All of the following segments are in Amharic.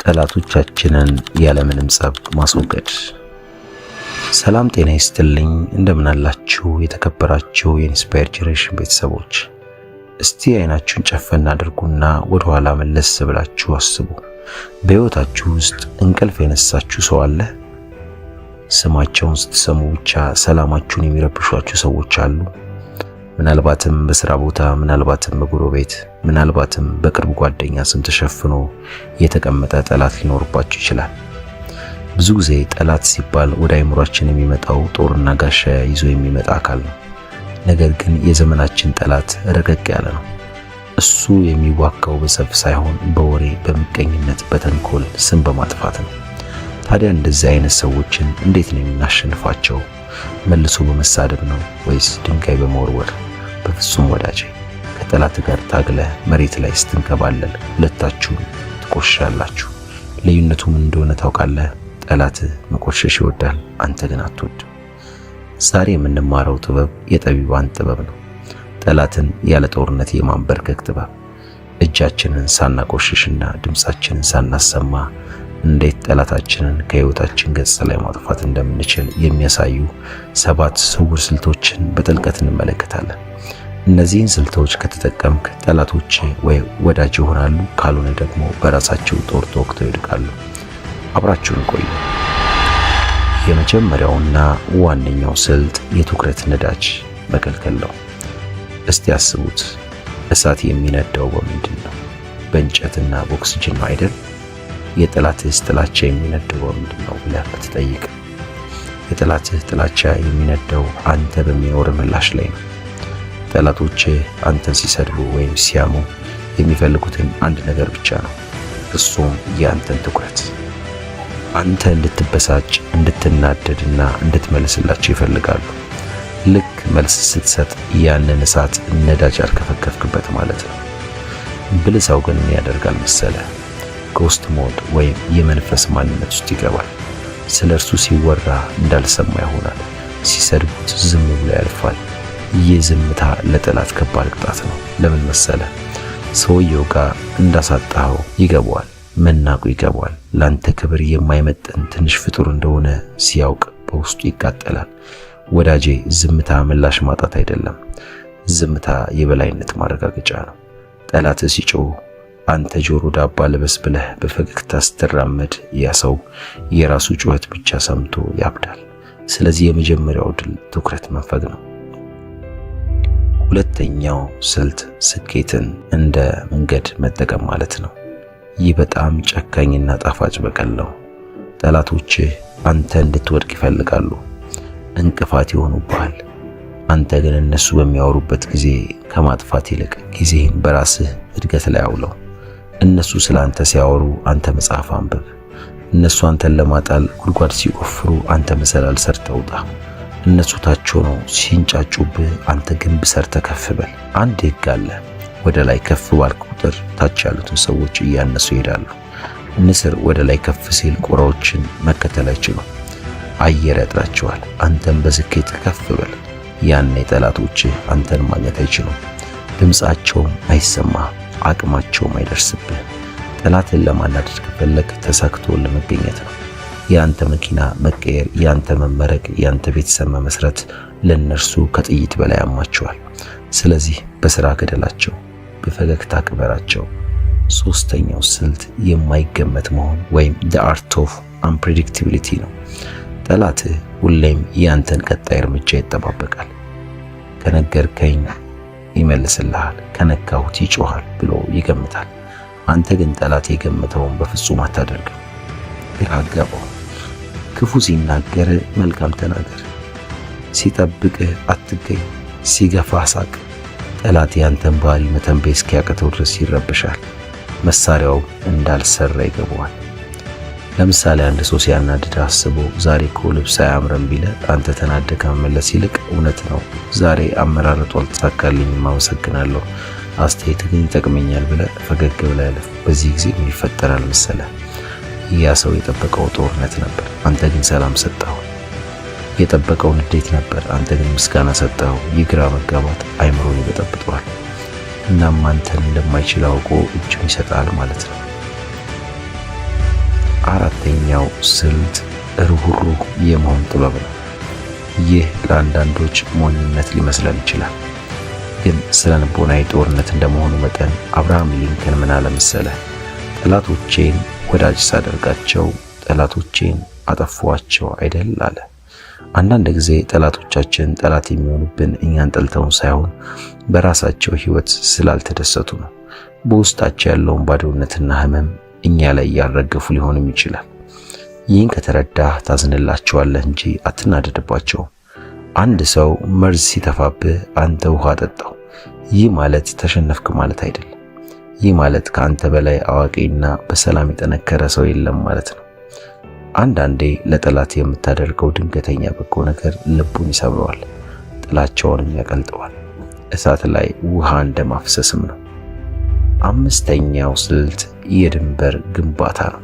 ጠላቶቻችንን ያለምንም ጸብ ማስወገድ። ሰላም ጤና ይስጥልኝ። እንደምን አላችሁ የተከበራችሁ የኢንስፓየር ጀነሬሽን ቤተሰቦች? እስቲ አይናችሁን ጨፈን አድርጉና ወደ ኋላ መለስ ብላችሁ አስቡ። በሕይወታችሁ ውስጥ እንቅልፍ የነሳችሁ ሰው አለ? ስማቸውን ስትሰሙ ብቻ ሰላማችሁን የሚረብሿችሁ ሰዎች አሉ? ምናልባትም በስራ ቦታ፣ ምናልባትም በጎረቤት፣ ምናልባትም በቅርብ ጓደኛ ስም ተሸፍኖ የተቀመጠ ጠላት ሊኖርባችሁ ይችላል። ብዙ ጊዜ ጠላት ሲባል ወደ አእምሯችን የሚመጣው ጦርና ጋሻ ይዞ የሚመጣ አካል ነው። ነገር ግን የዘመናችን ጠላት ረቀቅ ያለ ነው። እሱ የሚዋጋው በሰልፍ ሳይሆን በወሬ፣ በምቀኝነት፣ በተንኮል ስም በማጥፋት ነው። ታዲያ እንደዚህ አይነት ሰዎችን እንዴት ነው የምናሸንፋቸው? መልሶ በመሳደብ ነው ወይስ ድንጋይ በመወርወር? በፍጹም ወዳጄ፣ ከጠላት ጋር ታግለህ መሬት ላይ ስትንከባለል ሁለታችሁም ትቆሻላችሁ። ልዩነቱ ምን እንደሆነ ታውቃለህ? ጠላትህ መቆሸሽ ይወዳል፣ አንተ ግን አትወድም። ዛሬ የምንማረው ጥበብ የጠቢባን ጥበብ ነው። ጠላትን ያለ ጦርነት የማንበርከክ ጥበብ። እጃችንን ሳናቆሽሽና ድምፃችንን ሳናሰማ እንዴት ጠላታችንን ከሕይወታችን ገጽ ላይ ማጥፋት እንደምንችል የሚያሳዩ 7 ስውር ስልቶችን በጥልቀት እንመለከታለን። እነዚህን ስልቶች ከተጠቀምክ ጠላቶች ወይ ወዳጅ ይሆናሉ፣ ካልሆነ ደግሞ በራሳቸው ጦር ተወግተው ይወድቃሉ። አብራችሁን ቆዩ። የመጀመሪያውና ዋነኛው ስልት የትኩረት ነዳጅ መከልከል ነው። እስቲ አስቡት፣ እሳት የሚነዳው በምንድን ነው? በእንጨትና በኦክስጅን ነው አይደል? የጠላትህ ጥላቻ የሚነደው በምንድን ነው ብለህ ብትጠይቅ፣ የጠላትህ ጥላቻ የሚነደው አንተ በሚኖር ምላሽ ላይ ነው። ጠላቶችህ አንተን ሲሰድቡ ወይም ሲያሙ የሚፈልጉትን አንድ ነገር ብቻ ነው፣ እሱም የአንተን ትኩረት። አንተ እንድትበሳጭ፣ እንድትናደድና እንድትመልስላቸው ይፈልጋሉ። ልክ መልስ ስትሰጥ ያንን እሳት ነዳጅ አርከፈከፍክበት ማለት ነው። ብልህ ሰው ግን ምን ያደርጋል መሰለህ? ጎስት ሞድ ወይም የመንፈስ ማንነት ውስጥ ይገባል። ስለ እርሱ ሲወራ እንዳልሰማ ይሆናል። ሲሰድቡት ዝም ብሎ ያልፋል። ይህ ዝምታ ለጠላት ከባድ ቅጣት ነው። ለምን መሰለ? ሰውየው ጋር እንዳሳጣኸው ይገባዋል። መናቁ ይገባዋል። ላንተ ክብር የማይመጥን ትንሽ ፍጡር እንደሆነ ሲያውቅ በውስጡ ይቃጠላል። ወዳጄ፣ ዝምታ ምላሽ ማጣት አይደለም። ዝምታ የበላይነት ማረጋገጫ ነው። ጠላት ሲጮህ አንተ ጆሮ ዳባ ልበስ ብለህ በፈገግታ ስትራመድ ያ ሰው የራሱ ጩኸት ብቻ ሰምቶ ያብዳል። ስለዚህ የመጀመሪያው ድል ትኩረት መንፈግ ነው። ሁለተኛው ስልት ስኬትን እንደ መንገድ መጠቀም ማለት ነው። ይህ በጣም ጨካኝና ጣፋጭ በቀል ነው። ጠላቶችህ አንተ እንድትወድቅ ይፈልጋሉ፣ እንቅፋት ይሆኑብሃል። አንተ ግን እነሱ በሚያወሩበት ጊዜ ከማጥፋት ይልቅ ጊዜህን በራስህ እድገት ላይ አውለው። እነሱ ስለ አንተ ሲያወሩ አንተ መጽሐፍ አንብብ። እነሱ አንተን ለማጣል ጉድጓድ ሲቆፍሩ አንተ መሰላል ሰርተህ ውጣ። እነሱ ታች ሆነው ሲንጫጩብህ አንተ ግንብ ሰርተህ ከፍ በል። አንድ ሕግ አለ። ወደ ላይ ከፍ ባልክ ቁጥር ታች ያሉትን ሰዎች እያነሱ ይሄዳሉ። ንስር ወደ ላይ ከፍ ሲል ቁራዎችን መከተል አይችሉም፣ አየር ያጥራቸዋል። አንተም በስኬት ከፍ በል። ያኔ ጠላቶችህ አንተን ማግኘት አይችሉም። ድምፃቸውም አይሰማህም፣ አቅማቸውም አይደርስብህ። ጠላትን ለማናደድ ከፈለክ ተሳክቶ ለመገኘት ነው። ያንተ መኪና መቀየር፣ ያንተ መመረቅ፣ ያንተ ቤተሰብ መመስረት ለነርሱ ከጥይት በላይ ያማቸዋል። ስለዚህ በስራ ገደላቸው፣ በፈገግታ ቅበራቸው። ሶስተኛው ስልት የማይገመት መሆን ወይም the art of unpredictability ነው። ጠላትህ ሁሌም ያንተን ቀጣይ እርምጃ ይጠባበቃል። ከነገርከኝ ይመልስልሃል፣ ከነካሁት ይጮሃል ብሎ ይገምታል። አንተ ግን ጠላት የገመተውን በፍጹም አታደርግም። ግራ አጋባው። ክፉ ሲናገር መልካም ተናገር፣ ሲጠብቅህ አትገኝ፣ ሲገፋህ ሳቅ። ጠላት ያንተን ባህሪ መተንበይ እስኪያቅተው ድረስ ይረብሻል። መሳሪያው እንዳልሰራ ይገባዋል። ለምሳሌ አንድ ሰው ሲያናድድ አስቦ ዛሬ እኮ ልብስ አያምርም ቢልህ አንተ ተናደህ ከመመለስ ይልቅ እውነት ነው ዛሬ አመራረጡ አልተሳካልኝም፣ አመሰግናለሁ፣ አስተያየት ግን ይጠቅመኛል ብለህ ፈገግ ብለህ ያለፍ። በዚህ ጊዜ ምን ይፈጠራል መሰለህ? ያ ሰው የጠበቀው ጦርነት ነበር፣ አንተ ግን ሰላም ሰጠኸው። የጠበቀው ንዴት ነበር፣ አንተ ግን ምስጋና ሰጠኸው። የግራ መጋባት አይምሮን ይበጠብጠዋል። እናም አንተን እንደማይችል አውቆ እጁን ይሰጣል ማለት ነው። 7ኛው ስልት ርኅሩህ የመሆን ጥበብ ነው። ይህ ለአንዳንዶች ሞኝነት ሊመስለን ይችላል። ግን ስለ ልቦናዊ ጦርነት እንደመሆኑ መጠን አብርሃም ሊንከን ምን አለ መሰለህ? ጠላቶቼን ወዳጅ ሳደርጋቸው ጠላቶቼን አጠፏቸው አይደል አለ። አንዳንድ ጊዜ ጠላቶቻችን ጠላት የሚሆኑብን እኛን ጠልተውን ሳይሆን በራሳቸው ሕይወት ስላልተደሰቱ ነው። በውስጣቸው ያለውን ባዶነትና ሕመም እኛ ላይ ያረገፉ ሊሆንም ይችላል። ይህን ከተረዳህ ታዝንላቸዋለህ እንጂ አትናደድባቸው። አንድ ሰው መርዝ ሲተፋብህ አንተ ውሃ ጠጣው። ይህ ማለት ተሸነፍክ ማለት አይደለም። ይህ ማለት ከአንተ በላይ አዋቂና በሰላም የጠነከረ ሰው የለም ማለት ነው። አንዳንዴ ለጠላት የምታደርገው ድንገተኛ በጎ ነገር ልቡን ይሰብረዋል፣ ጥላቻውንም ያቀልጠዋል። እሳት ላይ ውሃ እንደማፍሰስም ነው። 5ኛው ስልት የድንበር ግንባታ ነው።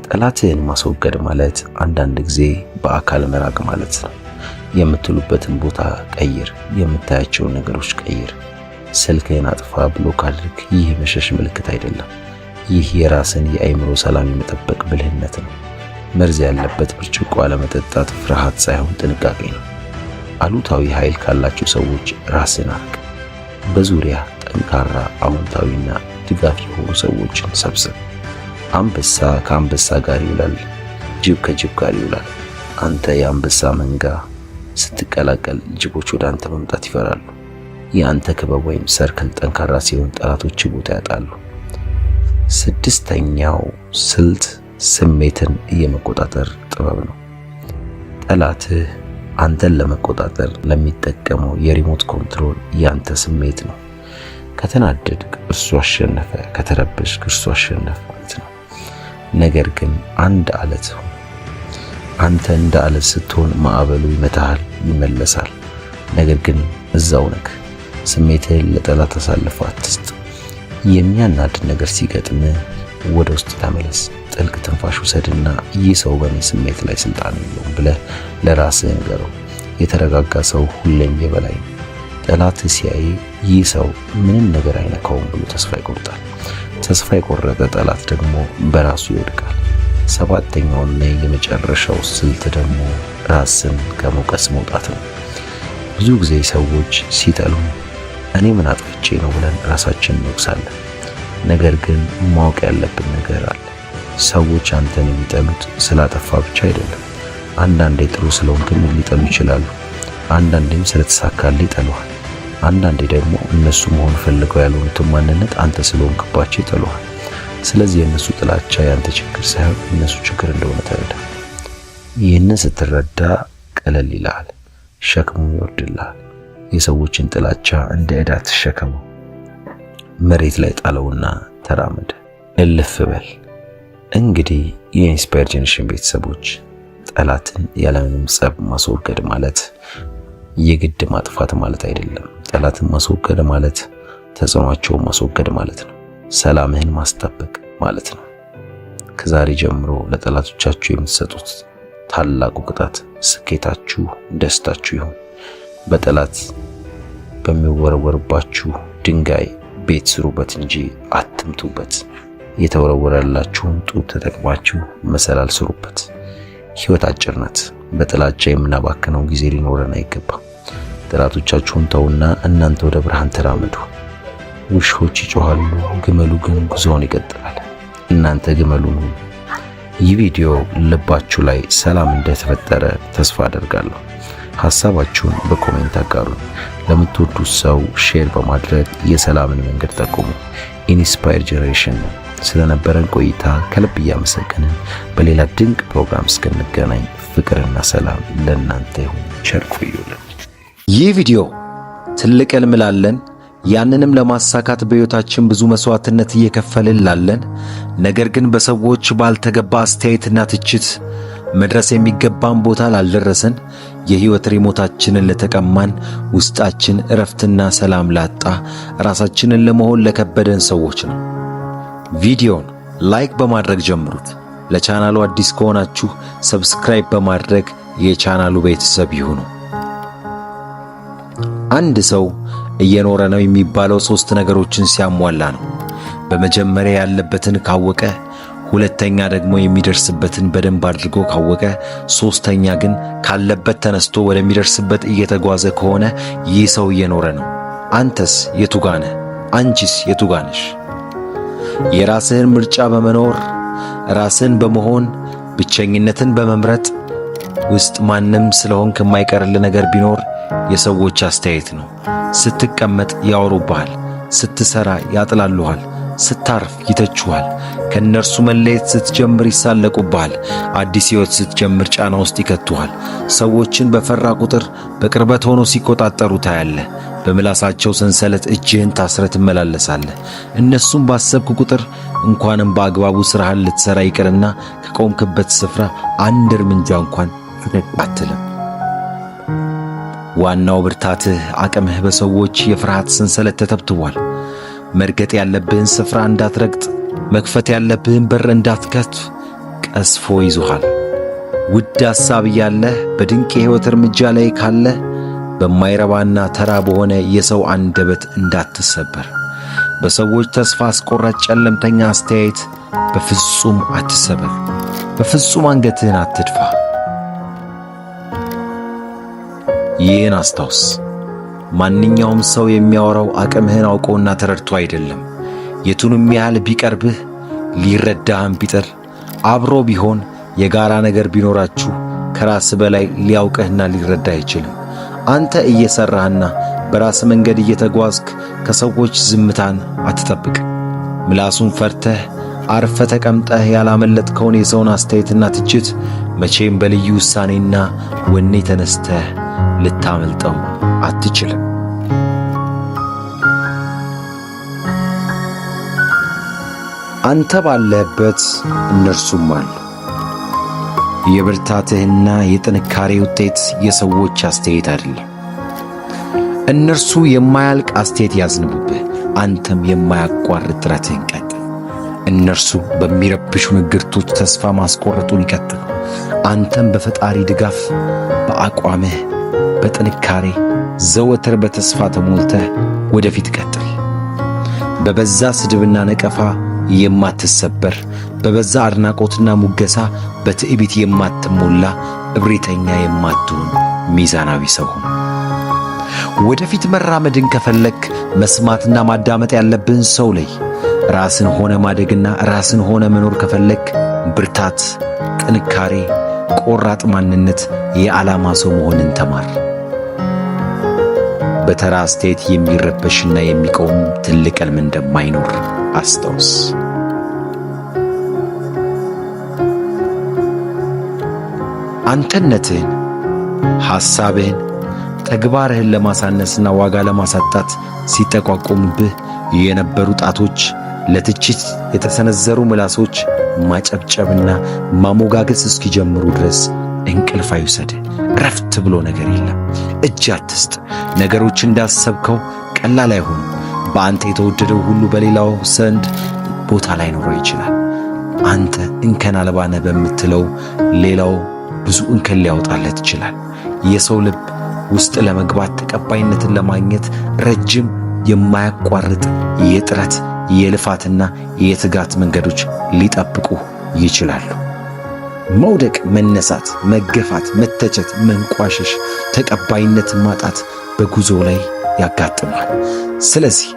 ጠላትህን ማስወገድ ማለት አንዳንድ ጊዜ በአካል መራቅ ማለት ነው። የምትሉበትን ቦታ ቀይር፣ የምታያቸውን ነገሮች ቀይር፣ ስልክህን አጥፋ፣ ብሎክ አድርግ። ይህ የመሸሽ ምልክት አይደለም። ይህ የራስን የአእምሮ ሰላም የመጠበቅ ብልህነት ነው። መርዝ ያለበት ብርጭቆ አለመጠጣት ፍርሃት ሳይሆን ጥንቃቄ ነው። አሉታዊ ኃይል ካላቸው ሰዎች ራስን አርቅ። በዙሪያ ጠንካራ አዎንታዊና ድጋፍ የሆኑ ሰዎችን ሰብስብ። አንበሳ ከአንበሳ ጋር ይውላል፣ ጅብ ከጅብ ጋር ይውላል። አንተ የአንበሳ መንጋ ስትቀላቀል ጅቦች ወደ አንተ መምጣት ይፈራሉ። የአንተ ክበብ ወይም ሰርክል ጠንካራ ሲሆን ጠላቶች ቦታ ያጣሉ። 6ኛው ስልት ስሜትን የመቆጣጠር ጥበብ ነው። ጠላትህ አንተን ለመቆጣጠር ለሚጠቀመው የሪሞት ኮንትሮል ያንተ ስሜት ነው። ከተናደድክ እርሱ አሸነፈ፣ ከተረበሽክ እርሱ አሸነፈ ማለት ነው። ነገር ግን አንድ አለት ሁን። አንተ እንደ አለት ስትሆን ማዕበሉ ይመታሃል፣ ይመለሳል። ነገር ግን እዛው ነህ። ስሜትህን ለጠላት አሳልፈህ አትስጥ። የሚያናድድ ነገር ሲገጥምህ ወደ ውስጥ ተመለስ። ጥልቅ ትንፋሽ ውሰድና ይህ ሰው በእኔ ስሜት ላይ ስልጣን የለውም ብለህ ለራስህ ንገረው። የተረጋጋ ሰው ሁሌም የበላይ ነው። ጠላትህ ሲያይ ይህ ሰው ምንም ነገር አይነካውም ብሎ ተስፋ ይቆርጣል። ተስፋ የቆረጠ ጠላት ደግሞ በራሱ ይወድቃል። 7ኛውና የመጨረሻው ስልት ደግሞ ራስን ከመውቀስ መውጣት ነው። ብዙ ጊዜ ሰዎች ሲጠሉ እኔ ምን አጥፍቼ ነው ብለን ራሳችንን እንወቅሳለን። ነገር ግን ማወቅ ያለብን ነገር አለ። ሰዎች አንተን የሚጠሉት ስላጠፋ ብቻ አይደለም። አንዳንዴ ጥሩ ስለሆንክም ሊጠሉ ይችላሉ። አንዳንዴም ስለተሳካልህ ይጠሉሃል። አንዳንዴ ደግሞ እነሱ መሆን ፈልገው ያልሆኑትን ማንነት አንተ ስለሆንክባቸው ይጠሉሃል። ስለዚህ የእነሱ ጥላቻ ያንተ ችግር ሳይሆን የእነሱ ችግር እንደሆነ ተረዳ። ይህንን ስትረዳ ቀለል ይልሃል፣ ሸክሙ ይወርድልሃል። የሰዎችን ጥላቻ እንደ ዕዳ ተሸከመው። መሬት ላይ ጣለውና ተራመደ፣ እልፍ በል። እንግዲህ የኢንስፓየር ጄኔሬሽን ቤተሰቦች ጠላትን ያለምንም ጸብ ማስወገድ ማለት የግድ ማጥፋት ማለት አይደለም። ጠላትን ማስወገድ ማለት ተጽዕኖአቸውን ማስወገድ ማለት ነው። ሰላምህን ማስጠበቅ ማለት ነው። ከዛሬ ጀምሮ ለጠላቶቻችሁ የምትሰጡት ታላቁ ቅጣት ስኬታችሁ፣ ደስታችሁ ይሁን። በጠላት በሚወረወርባችሁ ድንጋይ ቤት ስሩበት እንጂ አትምቱበት። የተወረወረላችሁን ጡብ ተጠቅማችሁ መሰላል ስሩበት። ሕይወት አጭር ናት። በጥላቻ የምናባክነው ጊዜ ሊኖረን አይገባም። ጠላቶቻችሁን ተውና እናንተ ወደ ብርሃን ተራመዱ። ውሾች ይጮሃሉ፣ ግመሉ ግን ጉዞውን ይቀጥላል። እናንተ ግመሉን ሁኑ። ይህ ቪዲዮ ልባችሁ ላይ ሰላም እንደተፈጠረ ተስፋ አደርጋለሁ። ሐሳባችሁን በኮሜንት አጋሩ። ለምትወዱት ሰው ሼር በማድረግ የሰላምን መንገድ ጠቁሙ። ኢንስፓየር ጄኔሬሽን ነው። ስለነበረን ቆይታ ከልብ እያመሰገንን በሌላ ድንቅ ፕሮግራም እስክንገናኝ ፍቅርና ሰላም ለእናንተ ይሁን። ቸር ቆዩልን። ይህ ቪዲዮ ትልቅ ሕልም ላለን ያንንም ለማሳካት በሕይወታችን ብዙ መስዋዕትነት እየከፈልን ላለን ነገር ግን በሰዎች ባልተገባ አስተያየትና ትችት መድረስ የሚገባን ቦታ ላልደረሰን የሕይወት ሪሞታችንን ለተቀማን ውስጣችን እረፍትና ሰላም ላጣ ራሳችንን ለመሆን ለከበደን ሰዎች ነው። ቪዲዮን ላይክ በማድረግ ጀምሩት። ለቻናሉ አዲስ ከሆናችሁ ሰብስክራይብ በማድረግ የቻናሉ ቤተሰብ ይሁኑ። አንድ ሰው እየኖረ ነው የሚባለው 3 ነገሮችን ሲያሟላ ነው። በመጀመሪያ ያለበትን ካወቀ፣ ሁለተኛ ደግሞ የሚደርስበትን በደንብ አድርጎ ካወቀ፣ ሶስተኛ ግን ካለበት ተነስቶ ወደሚደርስበት እየተጓዘ ከሆነ ይህ ሰው እየኖረ ነው። አንተስ የቱ ጋር ነህ? አንቺስ የቱ ጋር ነሽ? የራስህን ምርጫ በመኖር ራስን በመሆን ብቸኝነትን በመምረጥ ውስጥ ማንም ስለሆንክ የማይቀርል ነገር ቢኖር የሰዎች አስተያየት ነው። ስትቀመጥ ያወሩብሃል፣ ስትሰራ ያጥላሉሃል፣ ስታርፍ ይተቹሃል። ከነርሱ መለየት ስትጀምር ይሳለቁብሃል። አዲስ ሕይወት ስትጀምር ጫና ውስጥ ይከቱሃል። ሰዎችን በፈራ ቁጥር በቅርበት ሆኖ ሲቆጣጠሩ ታያለህ። በምላሳቸው ሰንሰለት እጅህን ታስረ ትመላለሳለህ። እነሱም ባሰብክ ቁጥር እንኳንም በአግባቡ ሥራህን ልትሠራ ይቅርና ከቆምክበት ስፍራ አንድ እርምጃ እንኳን ፈቀቅ አትልም። ዋናው ብርታትህ አቅምህ በሰዎች የፍርሃት ሰንሰለት ተተብትቧል። መርገጥ ያለብህን ስፍራ እንዳትረግጥ፣ መክፈት ያለብህን በር እንዳትከፍት ቀስፎ ይዞሃል። ውድ ሐሳብ እያለህ በድንቅ የሕይወት እርምጃ ላይ ካለህ በማይረባና ተራ በሆነ የሰው አንደበት እንዳትሰበር። በሰዎች ተስፋ አስቆራጭ ጨለምተኛ አስተያየት በፍጹም አትሰበር። በፍጹም አንገትህን አትድፋ። ይህን አስታውስ። ማንኛውም ሰው የሚያወራው አቅምህን አውቆና ተረድቶ አይደለም። የቱንም ያህል ቢቀርብህ ሊረዳህም ቢጥር አብሮ ቢሆን የጋራ ነገር ቢኖራችሁ ከራስ በላይ ሊያውቅህና ሊረዳህ አይችልም። አንተ እየሠራህና በራስ መንገድ እየተጓዝክ ከሰዎች ዝምታን አትጠብቅ። ምላሱን ፈርተህ አርፈ ተቀምጠህ ያላመለጥከውን የሰውን አስተያየትና ትችት መቼም በልዩ ውሳኔና ወኔ ተነስተህ ልታመልጠው አትችልም። አንተ ባለህበት እነርሱም አሉ። የብርታትህና የጥንካሬ ውጤት የሰዎች አስተያየት አይደለም። እነርሱ የማያልቅ አስተያየት ያዝንቡብህ፣ አንተም የማያቋርጥ ጥረትህን ቀጥል። እነርሱ በሚረብሹ ንግርቶች ተስፋ ማስቆረጡን ይቀጥሉ። አንተም በፈጣሪ ድጋፍ፣ በአቋምህ፣ በጥንካሬ ዘወትር በተስፋ ተሞልተህ ወደፊት ቀጥል። በበዛ ስድብና ነቀፋ የማትሰበር፣ በበዛ አድናቆትና ሙገሳ በትዕቢት የማትሞላ፣ እብሪተኛ የማትሆን ሚዛናዊ ሰው ሁን። ወደፊት መራመድን ከፈለክ መስማትና ማዳመጥ ያለብህን ሰው ላይ ራስን ሆነ ማደግና ራስን ሆነ መኖር ከፈለክ ብርታት፣ ጥንካሬ፣ ቆራጥ ማንነት፣ የዓላማ ሰው መሆንን ተማር። በተራ አስተያየት የሚረበሽና የሚቆም ትልቅ ሕልም እንደማይኖር አስታውስ። አንተነትህን፣ ሐሳብህን፣ ተግባርህን ለማሳነስና ዋጋ ለማሳጣት ሲጠቋቆሙብህ የነበሩ ጣቶች፣ ለትችት የተሰነዘሩ ምላሶች ማጨብጨብና ማሞጋገስ እስኪጀምሩ ድረስ እንቅልፍ አይውሰድህ። ረፍት ብሎ ነገር የለም። እጅ አትስጥ። ነገሮች እንዳሰብከው ቀላል አይሆኑም። በአንተ የተወደደው ሁሉ በሌላው ዘንድ ቦታ ላይኖረው ይችላል። አንተ እንከን አልባ ነህ በምትለው ሌላው ብዙ እንከን ሊያወጣለት ይችላል። የሰው ልብ ውስጥ ለመግባት ተቀባይነትን ለማግኘት ረጅም የማያቋርጥ የጥረት የልፋትና የትጋት መንገዶች ሊጠብቁ ይችላሉ። መውደቅ፣ መነሳት፣ መገፋት፣ መተቸት፣ መንቋሸሽ፣ ተቀባይነት ማጣት በጉዞ ላይ ያጋጥማል። ስለዚህ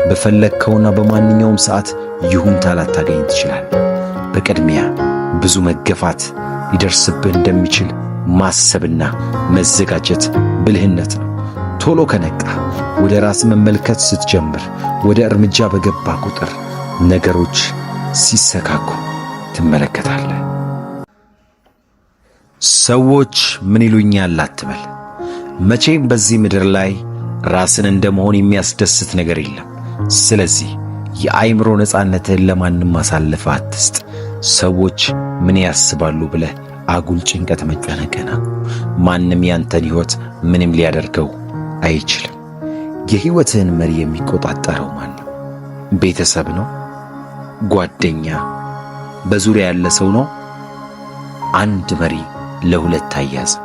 በፈለግከውና በማንኛውም ሰዓት ይሁንታ ላታገኝ ትችላለህ። በቅድሚያ ብዙ መገፋት ሊደርስብህ እንደሚችል ማሰብና መዘጋጀት ብልህነት ነው። ቶሎ ከነቃ ወደ ራስ መመልከት ስትጀምር፣ ወደ እርምጃ በገባ ቁጥር ነገሮች ሲሰካኩ ትመለከታለህ። ሰዎች ምን ይሉኛል አትበል። መቼም በዚህ ምድር ላይ ራስን እንደመሆን የሚያስደስት ነገር የለም። ስለዚህ የአእምሮ ነፃነትህን ለማንም አሳልፈ አትስጥ። ሰዎች ምን ያስባሉ ብለህ አጉል ጭንቀት መጨነቅና ማንም ያንተን ሕይወት ምንም ሊያደርገው አይችልም። የሕይወትህን መሪ የሚቆጣጠረው ማን ነው? ቤተሰብ ነው? ጓደኛ? በዙሪያ ያለ ሰው ነው? አንድ መሪ ለሁለት አያዝም።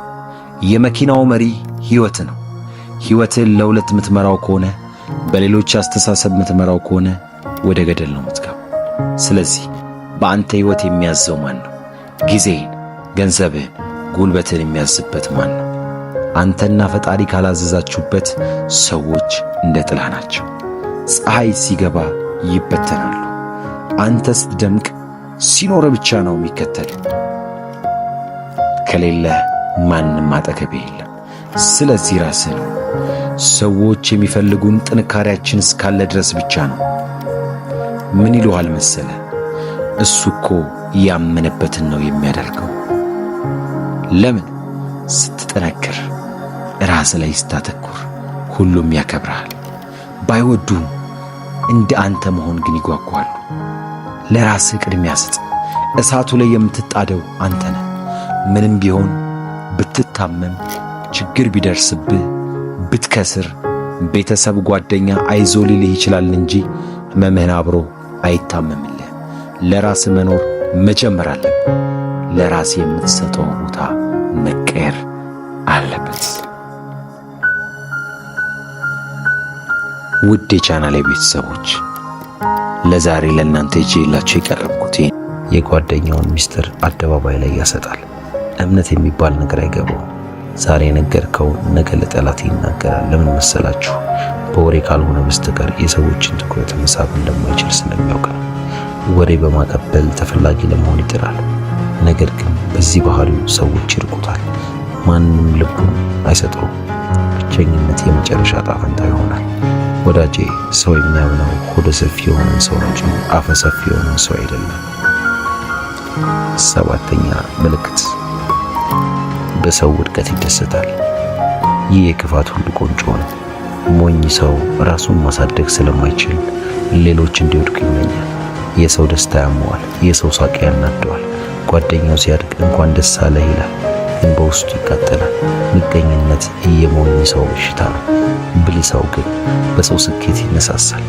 የመኪናው መሪ ሕይወት ነው። ሕይወትን ለሁለት የምትመራው ከሆነ፣ በሌሎች አስተሳሰብ የምትመራው ከሆነ ወደ ገደል ነው የምትገባው። ስለዚህ በአንተ ሕይወት የሚያዘው ማን ነው? ጊዜህን፣ ገንዘብህን፣ ጉልበትን የሚያዝበት ማን ነው? አንተና ፈጣሪ ካላዘዛችሁበት ሰዎች እንደ ጥላ ናቸው። ፀሐይ ሲገባ ይበተናሉ። አንተ ስትደምቅ ሲኖር ብቻ ነው የሚከተል። ከሌለ ማንም አጠገቤ የለም። ስለዚህ ራስህ ነው። ሰዎች የሚፈልጉን ጥንካሬያችን እስካለ ድረስ ብቻ ነው። ምን ይሉሃል መሰለ? እሱ እኮ ያመነበትን ነው የሚያደርገው። ለምን? ስትጠነክር፣ ራስ ላይ ስታተኩር ሁሉም ያከብርሃል። ባይወዱም እንደ አንተ መሆን ግን ይጓጓሉ። ለራስህ ቅድሚያ ስጥ። እሳቱ ላይ የምትጣደው አንተ ነህ። ምንም ቢሆን ብትታመም፣ ችግር ቢደርስብህ፣ ብትከስር፣ ቤተሰብ ጓደኛ አይዞ ሊልህ ይችላል እንጂ ሕመምህን አብሮ አይታመምልህ። ለራስህ መኖር መጀመር አለብህ። ለራስህ የምትሰጠው ቦታ መቀየር አለበት። ውድ የቻናሌ ቤተሰቦች ለዛሬ ለእናንተ ይዤላችሁ የቀረብኩት የጓደኛውን ሚስጥር አደባባይ ላይ ያሰጣል። እምነት የሚባል ነገር አይገባውም። ዛሬ የነገርከው ነገ ለጠላት ይናገራል። ለምን መሰላችሁ? በወሬ ካልሆነ በስተቀር የሰዎችን ትኩረት መሳብ እንደማይችል ስለሚያውቅ ነው። ወሬ በማቀበል ተፈላጊ ለመሆን ይጥራል። ነገር ግን በዚህ ባህሪው ሰዎች ይርቁታል። ማንም ልቡን አይሰጠውም። ብቸኝነት የመጨረሻ ዕጣ ፈንታ ይሆናል። ወዳጄ፣ ሰው የሚያምነው ሆደ ሰፊ የሆነን ሰው እንጂ አፈ ሰፊ የሆነን ሰው አይደለም። ሰባተኛ ምልክት፣ በሰው ውድቀት ይደሰታል። ይህ የክፋት ሁሉ ቁንጮ ነው። ሞኝ ሰው ራሱን ማሳደግ ስለማይችል ሌሎች እንዲወድቁ ይመኛል። የሰው ደስታ ያመዋል፣ የሰው ሳቅ ያናደዋል። ጓደኛው ሲያድግ እንኳን ደስ አለህ ይላል፣ ግን በውስጡ ይቃጠላል። ምቀኝነት የሞኝ ሰው በሽታ ነው። ብልህ ሰው ግን በሰው ስኬት ይነሳሳል።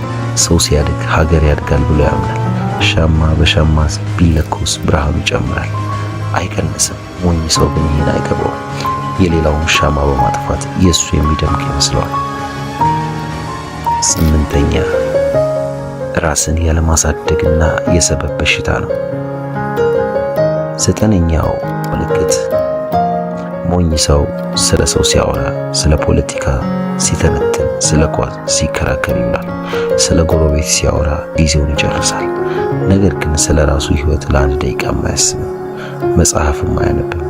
ሰው ሲያድግ ሀገር ያድጋል ብሎ ያምናል። ሻማ በሻማ ቢለኮስ ብርሃኑ ይጨምራል፣ አይቀንስም። ሞኝ ሰው ግን ይህን አይገባውም። የሌላውን ሻማ በማጥፋት የእሱ የሚደምቅ ይመስለዋል። ስምንተኛ ራስን ያለማሳደግና የሰበብ በሽታ ነው። ዘጠነኛው ምልክት ሞኝ ሰው ስለ ሰው ሲያወራ፣ ስለ ፖለቲካ ሲተነትን፣ ስለ ኳስ ሲከራከር ይውላል። ስለ ጎረቤት ሲያወራ ጊዜውን ይጨርሳል። ነገር ግን ስለ ራሱ ሕይወት ለአንድ ደቂቃም አያስብም። መጽሐፍም አያነብም።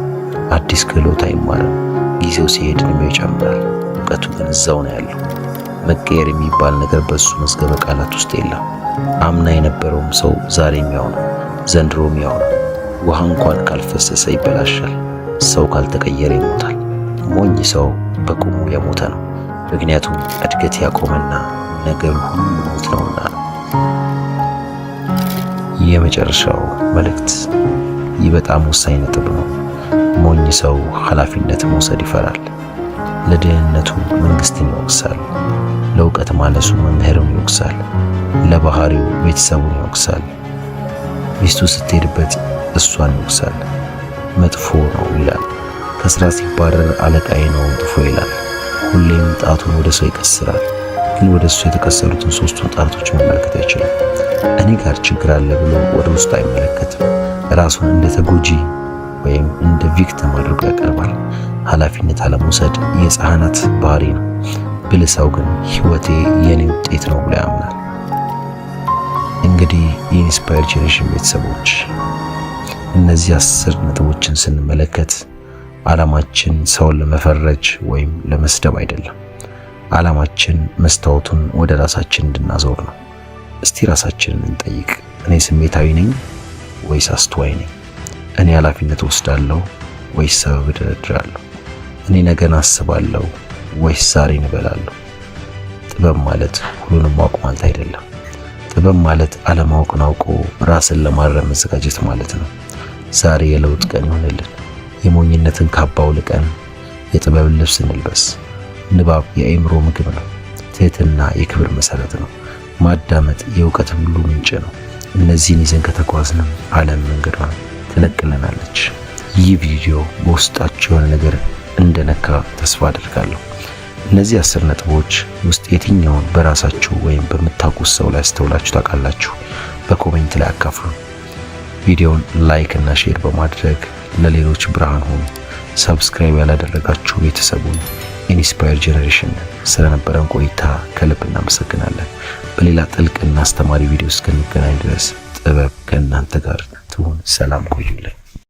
አዲስ ክህሎት አይማርም። ጊዜው ሲሄድ ዕድሜው ይጨምራል፣ እውቀቱ ግን እዛው ነው ያለው። መቀየር የሚባል ነገር በእሱ መዝገበ ቃላት ውስጥ የለም። አምና የነበረውም ሰው ዛሬም ያው ነው፣ ዘንድሮም ያው ነው። ውሃ እንኳን ካልፈሰሰ ይበላሻል። ሰው ካልተቀየረ ይሞታል። ሞኝ ሰው በቁሙ የሞተ ነው። ምክንያቱም እድገት ያቆመና ነገሩ ሁሉ ሞት ነውና ነው። የመጨረሻው መልእክት፣ ይህ በጣም ወሳኝ ነጥብ ነው። ሞኝ ሰው ኃላፊነት መውሰድ ይፈራል። ለድህነቱ መንግስትን ይወቅሳል። ለእውቀት ማነሱ መምህርን ይወቅሳል። ለባህሪው ቤተሰቡን ይወቅሳል። ሚስቱ ስትሄድበት እሷን ይወቅሳል። መጥፎ ነው ይላል። ከስራ ሲባረር አለቃዬ ነው መጥፎ ይላል። ሁሌም ጣቱን ወደ ሰው ይቀስራል። ግን ወደ እሱ የተቀሰሩትን ሶስቱን ጣቶች መመልከት አይችልም። እኔ ጋር ችግር አለ ብሎ ወደ ውስጥ አይመለከትም። ራሱን እንደ ተጎጂ ወይም እንደ ቪክቲም አድርጎ ያቀርባል። ኃላፊነት አለመውሰድ የሕፃናት ባህሪ ነው። ብልህ ሰው ግን ሕይወቴ የኔ ውጤት ነው ብሎ ያምናል። እንግዲህ የኢንስፓየር ጄኔሬሽን ቤተሰቦች እነዚህ 10 ነጥቦችን ስንመለከት ዓላማችን ሰውን ለመፈረጅ ወይም ለመስደብ አይደለም። ዓላማችን መስታወቱን ወደ ራሳችን እንድናዞር ነው። እስቲ ራሳችንን እንጠይቅ። እኔ ስሜታዊ ነኝ ወይስ አስተዋይ ነኝ? እኔ ኃላፊነት ወስዳለሁ ወይስ ሰበብ እደረድራለሁ? እኔ ነገን አስባለሁ ወይስ ዛሬን እበላለሁ? ጥበብ ማለት ሁሉንም ማወቅ ማለት አይደለም። ጥበብ ማለት አለማወቅን አውቆ ራስን ለማረም መዘጋጀት ማለት ነው። ዛሬ የለውጥ ቀን ይሆንልን። የሞኝነትን ካባ አውልቀን የጥበብን ልብስ እንልበስ። ንባብ የአእምሮ ምግብ ነው። ትህትና የክብር መሰረት ነው። ማዳመጥ የእውቀት ሁሉ ምንጭ ነው። እነዚህን ይዘን ከተጓዝንም ዓለም መንገዷን ትለቅልናለች። ይህ ቪዲዮ በውስጣችሁ የሆነ ነገር እንደነካ ተስፋ አድርጋለሁ። እነዚህ 10 ነጥቦች ውስጥ የትኛውን በራሳችሁ ወይም በምታውቁት ሰው ላይ አስተውላችሁ ታውቃላችሁ? በኮሜንት ላይ አካፍሉ። ቪዲዮውን ላይክ እና ሼር በማድረግ ለሌሎች ብርሃን ሁኑ። ሰብስክራይብ ያላደረጋችሁ ቤተሰቡን ኢንስፓየር ጄኔሬሽን ስለነበረን ቆይታ ከልብ እናመሰግናለን። በሌላ ጥልቅና አስተማሪ ቪዲዮ እስክንገናኝ ድረስ ጥበብ ከእናንተ ጋር ትሁን። ሰላም ቆዩልን።